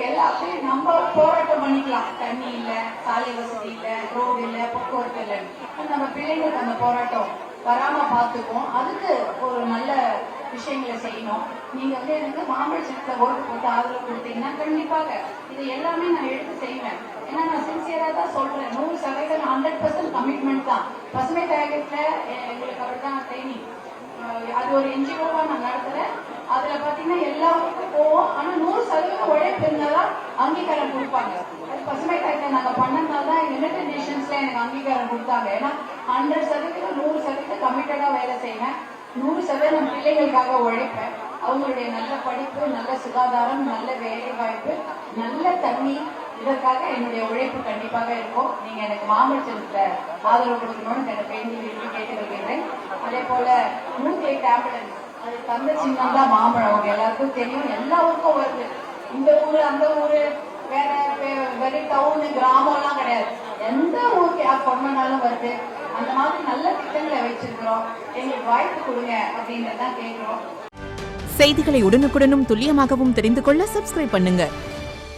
எல்லாமே நம்ம போராட்டம் பண்ணிக்கலாம். தண்ணி இல்ல, சாலை வசதி இல்ல, ரோடு இல்ல, போக்குவரத்து இல்ல, நம்ம பிள்ளைங்களுக்கு அந்த போராட்டம் வராம பாத்துக்குவோம். அதுக்கு ஒரு நல்ல விஷயங்களை செய்யணும். நீங்க எனக்கு மாம்பழ சின்னத்துல ஓட்டு போட்டு ஆதரவு கொடுத்தீங்கன்னா கண்டிப்பாக இது எல்லாமே நான் எடுத்து செய்வேன். ஏன்னா நான் சின்சியரா தான் சொல்றேன். 100% 100% கமிட்மெண்ட் தான். பசுமை தாயகத்துல எங்களுக்கு அப்படிதான் ட்ரைனிங். அது ஒரு என்ஜிஓவா நான் நடத்துறேன். அதுல பாத்தீங்கன்னா எல்லாருக்கும் போவோம். ஆனா 100% உழைப்பு இருந்தாதான் அங்கீகாரம் கொடுப்பாங்க. பசுமை தாயத்தை நாங்க பண்ணனால்தான் யுனைடெட் நேஷன்ஸ்ல எனக்கு அங்கீகாரம் கொடுத்தாங்க. ஏன்னா 100% 100% கமிட்டடா வேலை செய்வேன். 100% பிள்ளைகளுக்காக உழைப்பேன். அவங்களுடைய நல்ல படிப்பு, நல்ல சுகாதாரம், நல்ல வேலை வாய்ப்பு, நல்ல தண்ணி, இதற்காக என்னுடைய உழைப்பு கண்டிப்பாக இருக்கும். நீங்க எனக்கு மாம்பழத்தை ஆதரவு கொடுக்கணும்னு எனக்கு வேண்டி கேட்டு வருகிறேன். அதே போல 108 ஆம்புலன்ஸ் அது தந்த சின்னம் தான் மாம்பழம். அவங்க எல்லாருக்கும் தெரியும். எல்லா ஊருக்கும் வருது. இந்த ஊரு அந்த ஊரு வேற வெரி டவுன் கிராமம் எல்லாம் கிடையாது. எந்த ஊருக்கு யார் கொண்டாலும் வருது. அந்த மாதிரி நல்ல திட்டங்களை வச்சிருக்கிறோம். எங்களுக்கு வாய்ப்பு கொடுங்க அப்படின்றதான் கேட்கிறோம். செய்திகளை உடனுக்குடனும் துல்லியமாகவும் தெரிந்து கொள்ள சப்ஸ்கிரைப் பண்ணுங்க.